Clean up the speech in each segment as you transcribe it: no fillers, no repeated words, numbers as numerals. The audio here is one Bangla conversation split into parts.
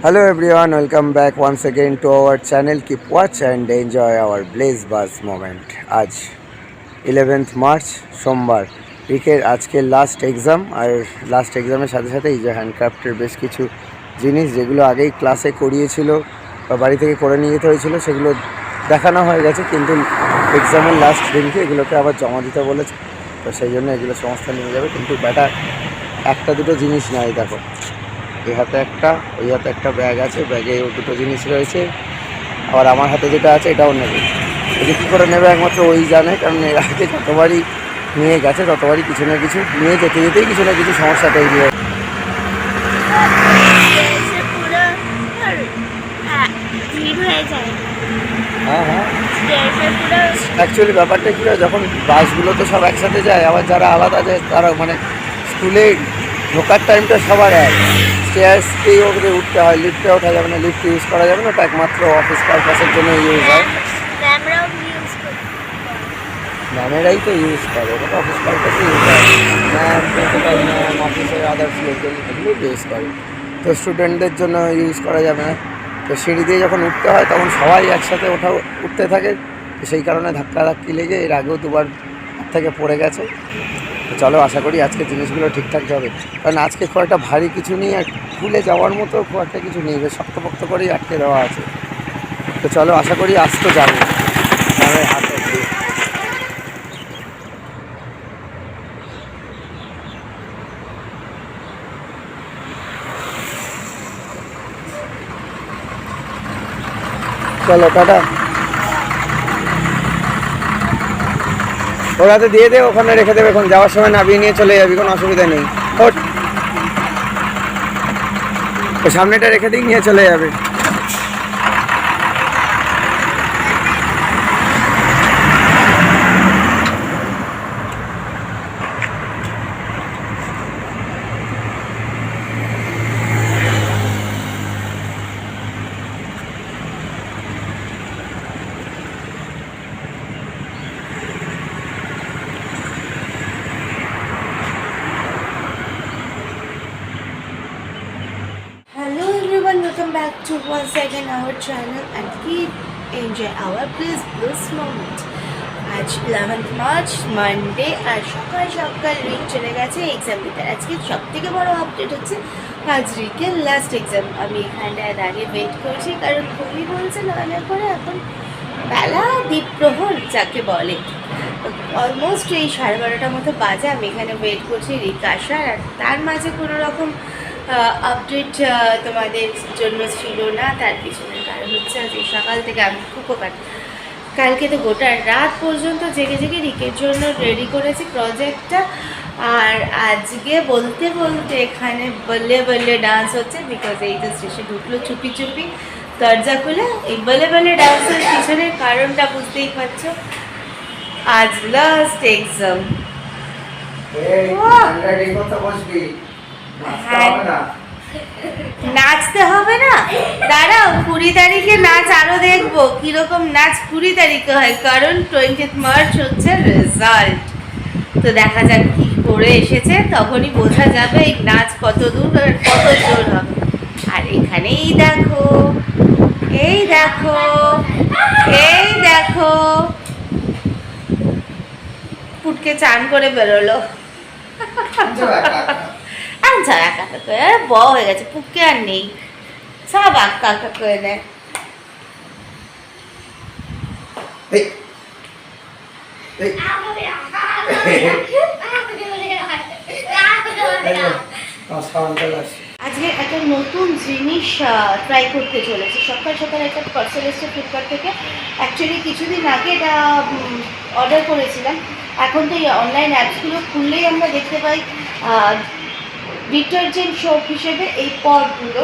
Hello everyone, welcome back once again to our channel. Keep watch and enjoy our Blaze Buzz moment. আজ 11th মার্চ সোমবার, রিকের আজকে লাস্ট এক্সাম। আর লাস্ট এক্সামের সাথে সাথে এই যে হ্যান্ডক্রাফটের বেশ কিছু জিনিস যেগুলো আগেই ক্লাসে করিয়েছিল বা বাড়ি থেকে করে নিয়ে যেতে হয়েছিল সেগুলো দেখানো হয়ে গেছে, কিন্তু এক্সামের লাস্ট দিনকে এগুলোকে আবার জমা দিতে বলেছে। তো সেই জন্য এগুলো সমস্ত নিয়ে যাবে, কিন্তু ব্যাটা একটা দুটো জিনিস নয়। দেখো, এই হাতে একটা, ওই হাতে একটা ব্যাগ আছে, ব্যাগে দুটো জিনিস রয়েছে। আবার আমার হাতে যেটা আছে এটাও নেবে। এটা কী করে নেবে একমাত্র ওই জানে, কারণ এর আগে যতবারই নিয়ে গেছে ততবারই কিছু না কিছু নিয়ে যেতে যেতেই কিছু না কিছু সমস্যা তৈরি হয়। হ্যাঁ হ্যাঁ, অ্যাকচুয়ালি ব্যাপারটা কী হয়, যখন বাসগুলো তো সব একসাথে যায়, আবার যারা আলাদা যায় তারা মানে স্কুলে ঢোকার টাইমটা সবার এক, স্টেয়ার্সকেই ওকে উঠতে হয়, লিফটে ওঠা যাবে না, লিফট ইউজ করা যাবে না, ওটা একমাত্র অফিস পারপাসের জন্য ইউজ হয়। ম্যামেরাই তো ইউজ করে, ওটা অফিস পারপাসে ইউজ হয়। ম্যাম, প্রিন্সিপাল ম্যাম, অফিসের আদার্স লোকজন এগুলো ইউজ করে, তো স্টুডেন্টদের জন্য ইউজ করা যাবে না। তো সিঁড়ি দিয়ে যখন উঠতে হয় তখন সবাই একসাথে উঠতে থাকে, তো সেই কারণে ধাক্কি লেগে এর আগেও দুবার থেকে পড়ে গেছে। তো চলো, আশা করি আজকে জিনিসগুলো ঠিকঠাক যাবে, কারণ আজকে খুব একটা ভারী কিছু নেই আর খুলে যাওয়ার মতো খুব একটা কিছু নেই, বেশ শক্তপোক্ত করেই আটকে দেওয়া আছে। তো চলো, আশা করি আজ তো যাবে ম্যামের হাত অব্দি। চলো টাটা, ওর হাতে দিয়ে দে, ওখানে রেখে দেবে, এখন যাওয়ার সময় নামিয়ে নিয়ে চলে যাবি, কোনো অসুবিধা নেই। ওর সামনেটা রেখে দিই, নিয়ে চলে যাবে। Hello everyone, welcome back to once again our channel and keep enjoy our bliss moment. আজ 11th মার্চ মানডে, আর সকাল সকাল রিক চলে গেছে এক্সাম দিতে। আজকে সব থেকে বড় আপডেট হচ্ছে আজ রিকের লাস্ট এক্সাম। আমি এখানটায় দাঁড়িয়ে ওয়েট করছি, কারণ খুবই বলছে নয়নের পরে এখন বেলা দ্বীপ্রহর যাকে বলে, অলমোস্ট এই 12:30টার মতো বাজে। আমি এখানে ওয়েট করছি রিক আসার, আর তার মাঝে কোনো রকম আপডেট তোমাদের জন্য ছিল না। তার পিছনে কারণ হচ্ছে আজ সকাল থেকে আমি খুব কালকে তো গোটা রাত পর্যন্ত জেগে জেগে রিকের জন্য রেডি করেছি প্রজেক্টটা, আর আজকে বলতে বলতে এখানে বললে বললে ডান্স হচ্ছে। বিকজ এই তো স্টেশন ঢুকলো চুপি চুপি দরজা খুলে, এই বলে বলে ডান্সের পিছনের কারণটা বুঝতেই পারছো, আজ লাস্ট এক্সাম। নাচতে হবে না, দাঁড়াও 20 তারিখে নাচ আরো দেখবো কিরকম নাচ 20 তারিখে হয়, কারণ 20th মার্চ হচ্ছে রেজাল্ট। তো দেখা যাক কি করে এসেছে, তখনই বোঝা যাবে এই নাচ কত দূর আর কত জোর হবে। আর এখানেই দেখো, এই দেখো, এই দেখো, পুটকে চান করে বেরোলো। আচ্ছা, একা করে হয়ে গেছে, পুকে আর নেই, সব আঁকা আঁকা করে দেয়। আজকে একটা নতুন জিনিস ট্রাই করতে চলেছি। সকাল সকাল একটা পার্সেল এসছে ফ্লিপকার্ট থেকে। অ্যাকচুয়ালি কিছুদিন আগে এটা অর্ডার করেছিলাম। এখন তো এই অনলাইন অ্যাপসগুলো খুললেই আমরা দেখতে পাই ডিটারজেন্ট সোপ হিসেবে এই পটগুলো।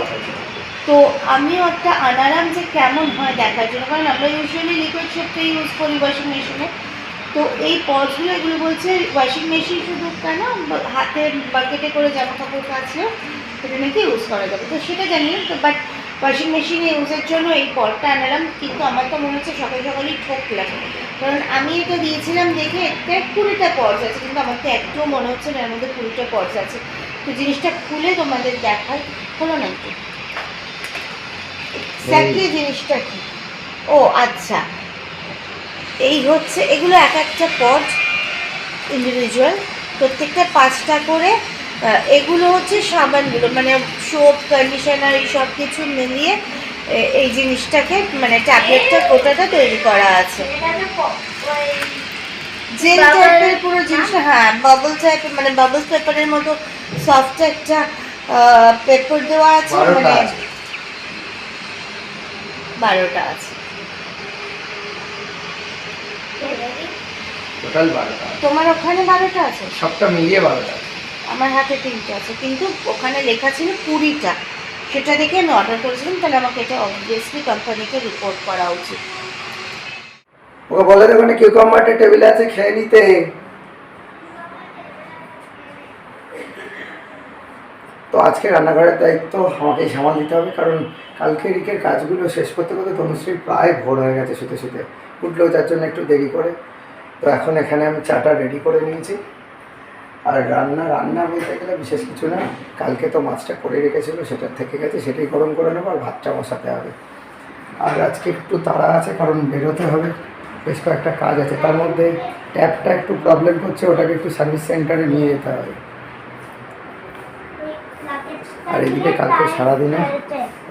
তো আমিও একটা আনালাম যে কেমন হয় দেখার জন্য, কারণ আমরা ইউজুয়ালি লিকুইড সোপটাই ইউজ করি ওয়াশিং মেশিনে। তো এই পটগুলো, এগুলো বলছে ওয়াশিং মেশিন শুধু কেন, হাতে বাকেটে করে জামা কাপড় কাচলেও এটা নাকি ইউজ করা যাবে। তো সেটা জানি না, তো বাট ওয়াশিং মেশিনে ইউজের জন্য এই পটটা আনালাম। কিন্তু আমার তো মনে হচ্ছে সকাল সকালই ঠকলাম, কারণ আমি এটা দিয়েছিলাম দেখে একটা 20টা পর্স আছে, কিন্তু আমার তো একটুও মনে হচ্ছে না এর মধ্যে 20টা পর্স আছে। তো জিনিসটা খুলে তোমাদের দেখাই, হলো নাকি। এক্স্যাক্টলি জিনিসটা কি? ও আচ্ছা, এই হচ্ছে এগুলো এক একটা পট ইন্ডিভিজুয়াল, প্রত্যেকটা 5টা করে। এগুলো হচ্ছে সাবানগুলো, মানে সোপ, কন্ডিশনার, এই সব কিছু মিলিয়ে এই জিনিসটাকে, মানে ট্যাবলেটটা গোটাটা তৈরি করা আছে। জেল টাইপের পুরো জিনিসটা, হ্যাঁ বাবল টাইপের, মানে বাবল পেপারের মতো সফট একটা পেপার দেওয়া আছে, মানে 12টা আছে। টোটাল 12টা। তোমার ওখানে 12টা আছে? সবটা মিলিয়ে 12টা। আমার হাতে 3টে আছে, কিন্তু ওখানে লেখা ছিল 20টা, সেটা দেখে আমি অর্ডার করেছিলাম। তাহলে আমাকে এটা অবভিয়াসলি কোম্পানিকে রিপোর্ট করা উচিত। ওকে বলে দেবো না কিউকাম্বারটা টেবিলে আছে, খেয়ে নিতে। তো আজকে রান্নাঘরের দায়িত্ব আমাকেই সামাল দিতে হবে, কারণ কালকে রিকের কাজগুলো শেষ করতে করতে তনুশ্রীর প্রায় ভোর হয়ে গেছে শুতে শুতে, উঠলেও যার জন্য একটু দেরি করে। তো এখন এখানে আমি চাটা রেডি করে নিয়েছি। আর রান্না বলতে গেলে বিশেষ কিছু না, কালকে তো মাছটা করে রেখেছিলো, সেটার থেকে গেছে, সেটাই গরম করে নেবো, আর ভাতটা বসাতে হবে। আর আজকে একটু তাড়া আছে, কারণ বেরোতে হবে, বেশ কয়েকটা কাজ আছে। তার মধ্যে ট্যাপটা একটু প্রবলেম করছে, ওটাকে একটু সার্ভিস সেন্টারে নিয়ে যেতে হবে। আর এদিকে কালকে সারাদিনে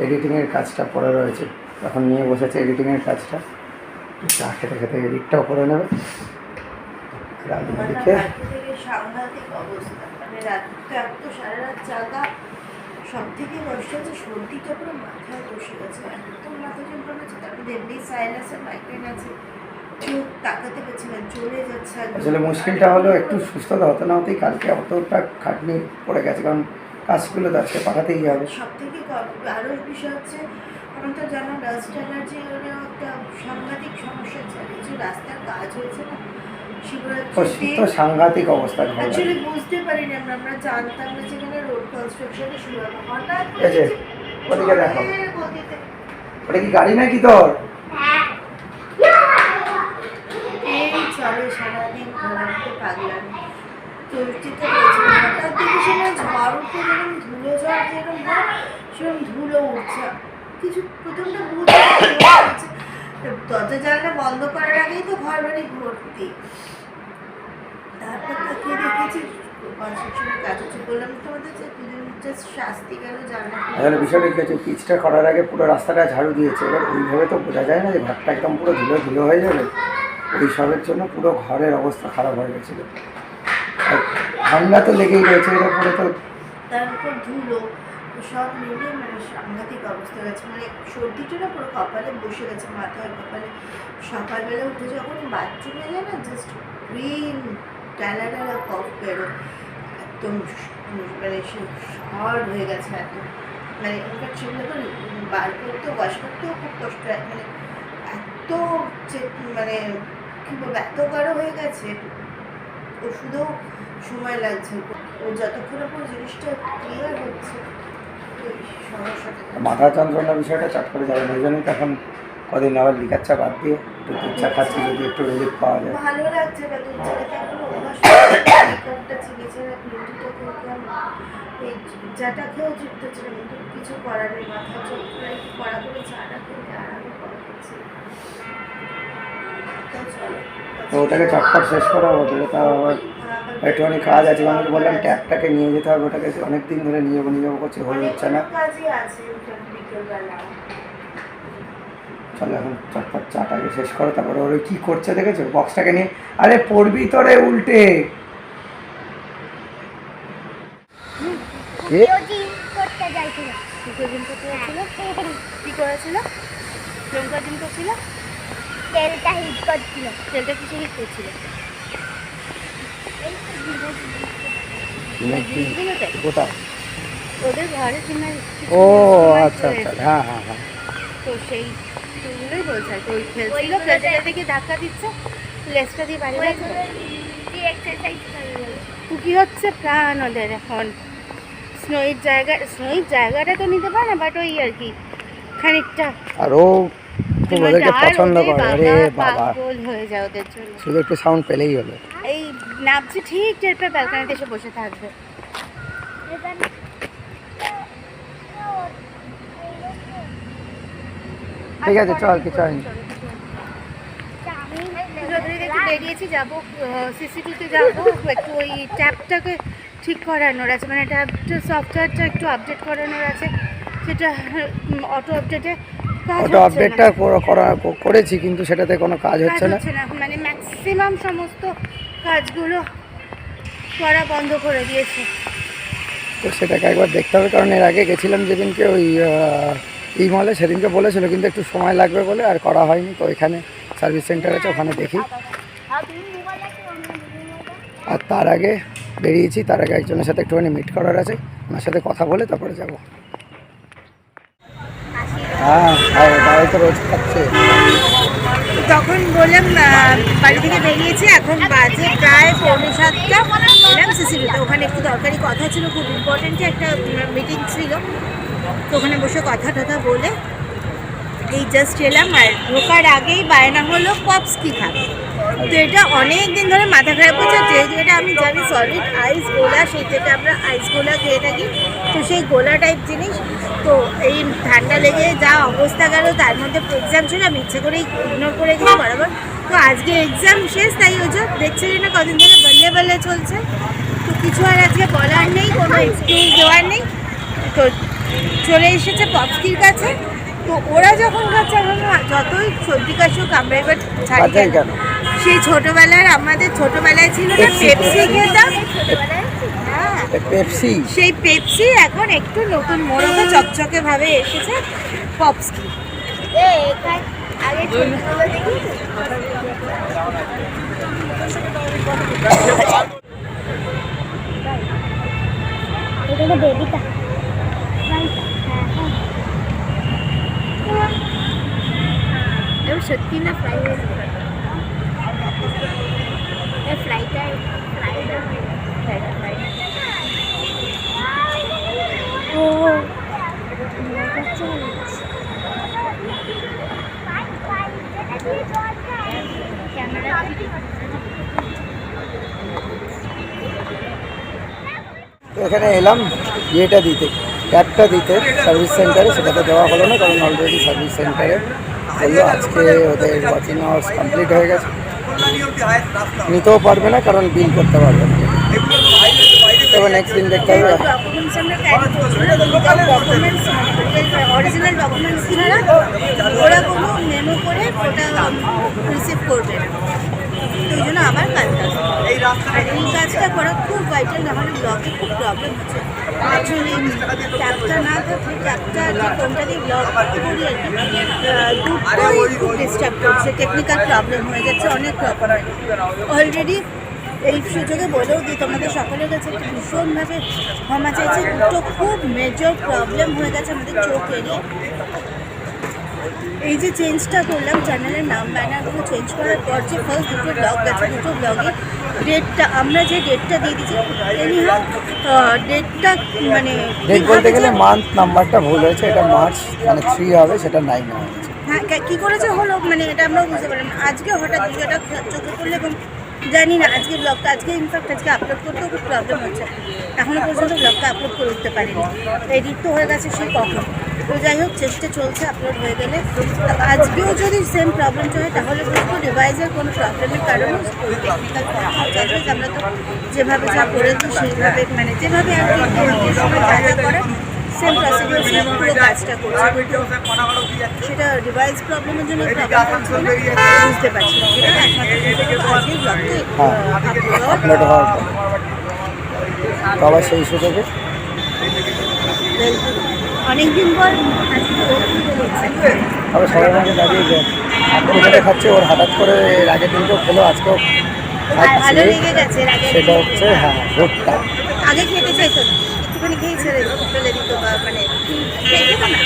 এডিটিংয়ের কাজটা পড়ে রয়েছে, এখন নিয়ে বসেছে এডিটিংয়ের কাজটা। চা খেতে খেতে এডিটটাও করে নেবে। রান্নাদিকে সাংঘাতিক অবস্থা, মানে রাতটা এত সারা রাত জাগা। সব থেকে কষ্ট হচ্ছে সর্দিটা পুরো মাথায় বসে গেছে, একদম মাথা যন্ত্রণা হচ্ছে। তারপরে এমনি সাইনাসের মাইগ্রেন আছে, চোখ তাকাতে পারছি না, চলে যাচ্ছে। আসলে মুশকিলটা হলো একটু সুস্থতা হতে না হতেই কালকে অতটা খাটনি পড়ে গেছে, কারণ কাজগুলো তো আজকে পাঠাতেই হবে। সব থেকে আরও বিষয় হচ্ছে, আমার তো জানো ডাস্ট অ্যালার্জি একটা সাংঘাতিক সমস্যা চালিয়েছে। রাস্তার কাজ হয়েছে না তো সাংঘাতিক অবস্থা। অ্যাকচুয়ালি বুঝতে পারিনি আমরা জানতাম না যেখানে রোড কনস্ট্রাকশনে শুরু হবে, হঠাৎ ওদিকে দেখো, ওটা কি গাড়ি নাকি তোর? এই চলে সারাদিন ঘোরাতে পাগলামি। চলতিতে রয়েছে, হঠাৎ দেখি সেখানে ঝড় উঠে, যেরকম ধুলো ঝড় যেরকম হয় সেরকম ধুলো উঠছে। কিছু প্রথমটা বুঝতে পারছে, দরজা জানলা বন্ধ করার আগেই তো ঘর বাড়ি ভর্তি। তারপর তাকে দেখেছি কনস্ট্রাকশনের কাজ হচ্ছে, বললাম তোমাদের যে জাস্ট শাস্তি গেল জানা। আসলে বিষয়টা কি হচ্ছে, পিচটা করার আগে পুরো রাস্তাটা ঝাড়ু দিয়েছে, এবার ওইভাবে তো বোঝা যায় না যে ঘরটা একদম পুরো ধুলো ধুলো হয়ে যাবে। ওই সবের জন্য পুরো ঘরের অবস্থা খারাপ হয়ে গেছিলো। আর ঠান্ডা তো লেগেই রয়েছে, এর উপরে তো তারপর ধুলো, সব মিলিয়ে মানে সাংঘাতিক অবস্থা গেছে। মানে সর্দিটা না পুরো কপালে বসে গেছে, মাথায় কপালে। সকালবেলা উঠে যখন বাথরুমে যায় না, জাস্ট গ্রিন ডালা ডালা কফ বেরো, একদম মানে শর্ট হয়ে গেছে এত। মানে ইনফ্যাক্ট সেগুলো তো বার করতেও ওয়াশ করতেও খুব কষ্ট হয়, মানে এত মানে কী বলবো, এত গাঢ় হয়ে গেছে। ওষুধেও সময় লাগছে, ও যতক্ষণ পুরো জিনিসটা ক্লিয়ার হচ্ছে। মাথা যন্ত্রণার বিষয়টা চট করে যাবে না, ওই জন্যই তো এখন কদিন আবার লিকার চা বাদ দিয়ে একটু দুধ চা খাচ্ছি, যদি একটু রিলিফ পাওয়া যায়। ভালো লাগছে না দুধ চাটা, এখন লিকারটা চিনেছে না, গ্রিনটিটা খেয়ে এই চাটা খেয়েও যুক্ত ছিল, কিন্তু কিছু করার নেই। মাথা চোখ করে একটু কড়া করে চাটা খেলে আরামে করা হচ্ছে। তো ওটাকে চটপট শেষ করা হবে, তো আবার একটুখানি কাজ আছে। আমি বললাম ট্যাপটাকে নিয়ে যেতে হবে, ওটাকে অনেকদিন ধরে নিয়ে যাবো করছে, হয়ে হচ্ছে না। চলো এখন চটপট চাটাকে শেষ করো, তারপরে ওরা কী করছে দেখেছো, বক্সটাকে নিয়ে। আরে পড়বি তোরে উল্টে। তেলটা হিট করছিল। তেলটা কিছু হিট করছিল কোথায়? ওদের ঘরে কিনা। ও আচ্ছা আচ্ছা, হ্যাঁ হ্যাঁ হ্যাঁ। তো সেইগুলোই বলছে আর কি, ওই খেলছিল, খেলতে দেখে ধাক্কা দিচ্ছে, লেজটা দিয়ে বাড়ি কি হচ্ছে প্রাণ ওদের এখন। স্নোয়ের জায়গাটা তো নিতে পারে না, বাট ওই আর কি খানিকটা। আর ও খুব ওদেরকে পছন্দ করে। আরে বাবা, হয়ে যায় ওদের জন্য, শুধু একটু সাউন্ড পেলেই হলো। এই নাবছে ঠিক টের পেয়ে ব্যালকনিতে এসে বসে থাকবে। ঠিক আছে চল, কিছু হয়নি। একটু বেরিয়েছি, যাবো সিসিটিভিতে যাবো, একটু ওই ট্যাপটাকে ঠিক করানোর আছে, মানে ট্যাপটা সফটওয়্যারটা একটু আপডেট করানোর আছে, সেটা অটো আপডেটে অটো আপডেটটা করেছি, কিন্তু সেটাতে কোনো কাজ হচ্ছে না। মানে ম্যাক্সিমাম সমস্ত কাজগুলো করা বন্ধ করে দিয়েছে। তো সেটাকে একবার দেখতে হবে, কারণ এর আগে গেছিলাম যেদিনকে ওই ই মলে, সেদিনকে বলেছিল, কিন্তু একটু সময় লাগবে বলে আর করা হয়নি। তো এখানে সার্ভিস সেন্টার আছে, ওখানে দেখি। আর তার আগে বেরিয়েছি, তার আগে একজনের সাথে একটুখানি মিট করার আছে, ওনার সাথে কথা বলে তারপরে যাব। হ্যাঁ, তাই তো রোজ খাচ্ছে। তখন বললাম বাড়ি থেকে বেরিয়েছি, এখন বাজে প্রায় 6:45। এলাম সিসিটিভিতে, ওখানে একটু দরকারি কথা ছিল, খুব ইম্পর্টেন্ট একটা মিটিং ছিল, তো ওখানে বসে কথা টথা বলে এই জাস্ট এলাম। আর ঢোকার আগেই বায়না হলো পপস কি খাবে। তো এটা অনেক দিন ধরে মাথা খারাপ করছে, যেহেতু এটা আমি জানি সলিড আইস গোলা, সেই থেকে আমরা আইস গোলা খেয়ে থাকি, তো সেই গোলা টাইপ জিনিস। তো এই ঠান্ডা লেগে যা অবস্থা গেল, তার মধ্যে এক্সাম ছিল, আমি ইচ্ছে করেই ইগনোর করে গেছি বরাবর। তো আজকে এক্সাম শেষ, তাই ওই যে দেখছি না কদিন ধরে বললে বললে চলছে, তো কিছু আর আজকে বলার নেই, কোনো এক্সকিউজ দেওয়ার নেই। তো চলে এসেছে পপসকির কাছে। তো ওরা যখন খাচ্ছে, এখন যতই সর্দি কাশিও কামড়ে, এবার ছাড়ি কেন, সেই ছোটবেলার আমাদের ছোটবেলায় ছিল না পেপসি খেতাম, পেপসি, সেই পেপসি এখন একটু নতুন মোড়কে চকচকে ভাবে এসেছে পপসকি। বেবিটা সত্যি না ফ্রাই হয়েছে, ফ্রাইটা ও তো এখানে এলাম ইয়েটা দিতে, ট্যাপটা দিতে সার্ভিস সেন্টারে, সেটাতে দেওয়া হলো না, কারণ অলরেডি সার্ভিস সেন্টারে বললো আজকে ওদের ওয়ার্কিং আওয়ার্স কমপ্লিট হয়ে গেছে, নিতেও পারবে না, কারণ বিল করতে পারবে না। তবে নেক্সট দিন দেখতে হবে। অরিজিনাল ডকুমেন্টস ছাড়া ওরা কোনো মেমো করে ওটা রিসিভ করবে না, তো ওই জন্য আবার কাজটা, আর এই কাজটা করা খুব ভাইটাল। আমাদের ব্লগে খুব প্রবলেম হচ্ছে অ্যাকচুয়ালি, ট্যাপটা না থাকলে ট্যাপটা যে কোনটা দিয়ে ব্লগ করি আর কি, দুটোই খুব ডিস্টার্ব করছে, টেকনিক্যাল প্রবলেম হয়ে যাচ্ছে অনেক রকমের। অলরেডি এই সুযোগে বলেও দিই তোমাদের সকলের কাছে একটু ভীষণভাবে ক্ষমা চাইছি, দুটো খুব মেজর প্রবলেম হয়ে গেছে আমাদের চোখ এড়িয়ে। এই যে চেঞ্জটা করলাম, চ্যানেলের নাম ব্যানারগুলো চেঞ্জ করার পর যে ফার্স্ট দুটো ব্লগ গেছে, দুটো ব্লগে ডেটটা আমরা যে ডেটটা দিয়ে দিচ্ছি, এনিহাউ ডেটটা মানে ডেট বলতে গেলে মান্থ নাম্বারটা ভুল হয়েছে, এটা মার্চ মানে 3 হবে, সেটা 9 হয়ে গেছে। হ্যাঁ, কী করেছে হলো মানে এটা আমরা বুঝতে পারলাম না, আজকে হঠাৎ ভিডিওটা চোখে পড়লে, এবং জানি না আজকে ব্লগটা, আজকে ইনফ্যাক্ট আজকে আপলোড করতেও খুব প্রবলেম হচ্ছে, এখনও পর্যন্ত ব্লগটা আপলোড করে উঠতে পারিনি, এডিট তো হয়ে গেছে সেই কখন। তো যাই হোক, চেষ্টা চলছে আপলোড হয়ে গেলে। আজকেও যদি সেম প্রবলেমটা হয়, তাহলে বুঝবো ডিভাইসের কোনো প্রবলেমের কারণে টেকনিক্যাল প্রবলেম। আমরা তো যেভাবে যা করেছি সেইভাবে, মানে যেভাবে আর কি সময় যা যা করে সেম প্রসিডিউর পুরো কাজটা করছে, সেটা ডিভাইস প্রবলেমের জন্য বুঝতে পারছি না, সেটা একমাত্র আজকে ব্লগটা আপলোড হওয়ার পর আবার সেই সুযোগে অনেকদিন পর তবে সবাই আমাকে দাঁড়িয়ে আপনি যেটা খাচ্ছে, ওর হঠাৎ করে এর আগের দিনকেও খেলো, আজকেও ভালো লেগে গেছে। সেটা হচ্ছে হ্যাঁ ভোটটা, আগে খেতে চাইতো না, একটুখানি খেয়ে ছেড়ে ফেলে দিত, বা মানে খেত না।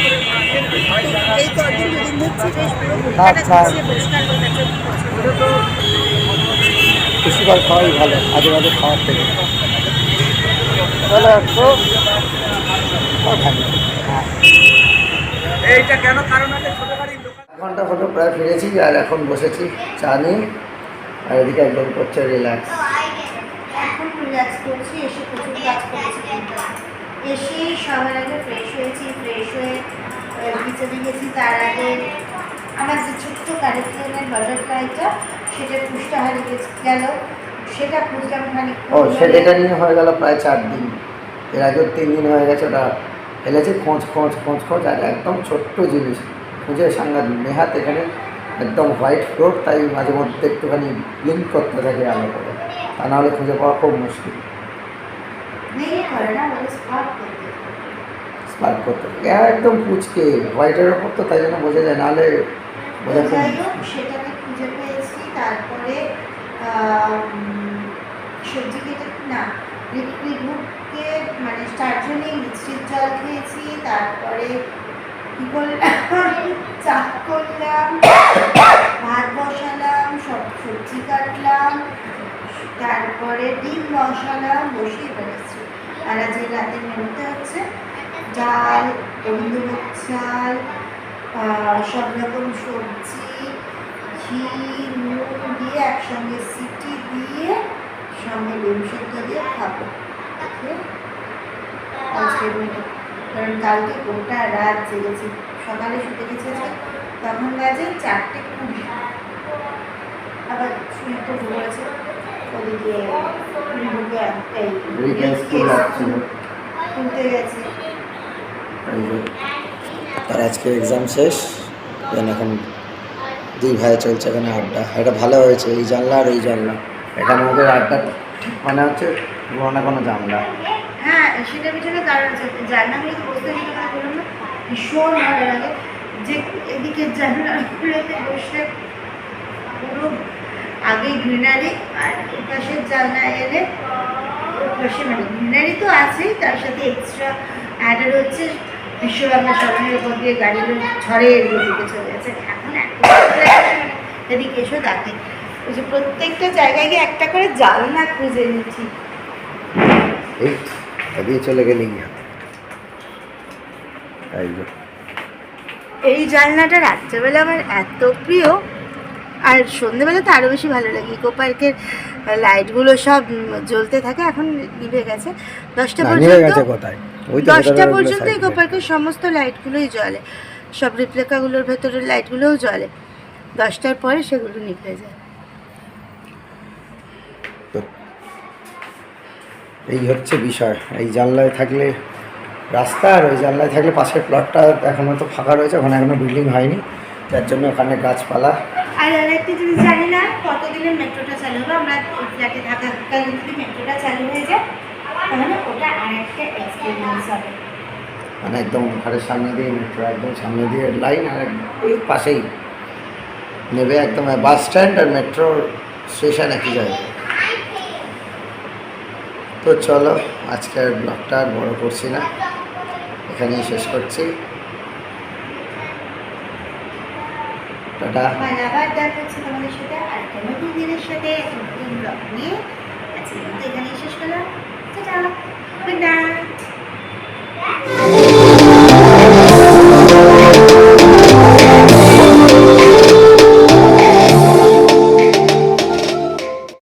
এই কদিন দুদিন দেখছি বেশ পুরো ভুট্টাটা গুছিয়ে পরিষ্কার করে পুষ্টিকর খাওয়াই ভালো, আজে বাজে খাওয়ার থেকে। তাহলে একটু এইটা কেন, কারণ আছে ছোটো গাড়ি। ঘন্টা হলো প্রায় ফিরেছি, আর এখন বসেছি চা নিয়ে, আর এদিকে একদম করছে রিল্যাক্স। এখন রিল্যাক্স করছি, এসে প্রচুর কাজ করেছি, এসে সবার আগে ফ্রেশ হয়েছি, ফ্রেশ হয়ে বিছানে গেছি, তার আগে আমার যে ছোট্ট কারেক্টারের বাটারফ্লাইটা সেটা পুষটা হারিয়ে গেল, সেটা খুঁজলাম খানিক। ও সেটা নিয়ে হয়ে গেল প্রায় 4 দিন, এর আগেও 3 দিন হয়ে গেছে। ওটা ফেলেছে খোঁজ খোঁজ খোঁজ খোঁজ, আর একদম ছোট্ট জিনিস খুঁজে সাংঘাতিক। নেহাত এখানে একদম হোয়াইট ফ্লোর, তাই মাঝে মধ্যে একটুখানি ব্লিঙ্ক করতে থাকে আলো করে, তা নাহলে খুঁজে পাওয়া খুব মুশকিল। নেই করে না, বলে স্পার্ক করতে। স্পার্ক করতে থাকে একদম কুচকে হোয়াইটের ওপর, তো তাই জন্য বোঝা যায়, নাহলে বোঝা খুব যাই হোক সেটাকে খুঁজে পেয়েছি। তারপরে সবজি কেটে না লিকুইড মুখকে মানে স্টার্জনিং মিষ্টির জল খেয়েছি। তারপরে কী করলাম, চা করলাম, ভাত বসালাম, সব সবজি কাটলাম, তারপরে ডিম বসালাম, বসিয়ে ফেলেছি। আর আজ রাতের মেনুতে হচ্ছে ডাল, রবীন্দ্রভোগ চাল, সব রকম সবজি, ঘি, নুন দিয়ে একসঙ্গে সিটি দিয়ে সঙ্গে ডিম সেদ্ধ দিয়ে খাবো আজকের মেনু। কারণ কালকে গোটা রাত জেগেছি, সকালে শুতে গেছে তখন বাজে 4:20, আবার শুনে তো বলেছে ওদিকে তুলতে গেছে। তার আজকে এক্সাম শেষ, এখন 2 ভাই চলছে এখানে আড্ডা। এটা ভালো হয়েছে, এই জানলা আর এই জানলা, এখানে ওদের আড্ডা ঠিক মানে হচ্ছে পুরোনো কোনো জানলা। হ্যাঁ সেটার পিছনে কারণ আছে, জানলাগুলো তো বসতে যেতে পারে, বললাম না ভীষণ ভালো লাগে যে এদিকে জানলাগুলোতে বসে পুরো আগে গ্রিনারি, আর এপাশের জানলা এলে ওপাশে মানে গ্রিনারি তো আছেই, তার সাথে এক্সট্রা অ্যাডেড হচ্ছে বিশ্ববাংলা সরণের উপর দিয়ে গাড়িগুলো ঝড়ের দিকে চলে গেছে। এখন এদিকে এসো দেখে ওই যে প্রত্যেকটা জায়গায় গিয়ে একটা করে জানলা খুঁজে নিচ্ছি। এই এদিকে চলে গেলেই এই জানলাটা রাত্রেবেলা আমার এত প্রিয়, আর সন্ধ্যেবেলা তো আরও বেশি ভালো লাগে। ইকো পার্কের লাইটগুলো সব জ্বলতে থাকে, এখন নিভে গেছে। 10টা পর্যন্ত ইকো পার্কের সমস্ত লাইটগুলোই জ্বলে, সব রিপ্লেকাগুলোর ভেতরের লাইটগুলোও জ্বলে। 10টার পরে সেগুলো নিভে যায়। এই হচ্ছে বিষয়। এই জানলায় থাকলে রাস্তা, আর ওই জানলায় থাকলে পাশের প্লটটা এখনও তো ফাঁকা রয়েছে, ওখানে এখনও বিল্ডিং হয়নি, যার জন্য ওখানে গাছপালা। আর আরেকটা জিনিস জানি না কতদিনের মেট্রোটা চালু হবে, আমরা ফ্ল্যাটে থাকাকালীন যদি মেট্রোটা চালু হয়ে যায় তাহলে ওটা আর একটা এক্সপিরিয়েন্স হবে। মানে একদম ঘরের সামনে দিয়ে মেট্রো, একদম সামনে দিয়ে লাইন, আর ওই পাশেই নেবে একদম বাস স্ট্যান্ড আর মেট্রো স্টেশন একই জায়গায়। তো চলো আজকের ব্লগটা আর বড় করছি না, এখানেই শেষ করছি। টাটা। আবার দেখা হচ্ছে তোমাদের সাথে আরেকটা নতুন দিনের সাথে নতুন ব্লগ নিয়ে। আজকে এখানেই শেষ করলাম। Tata, good night.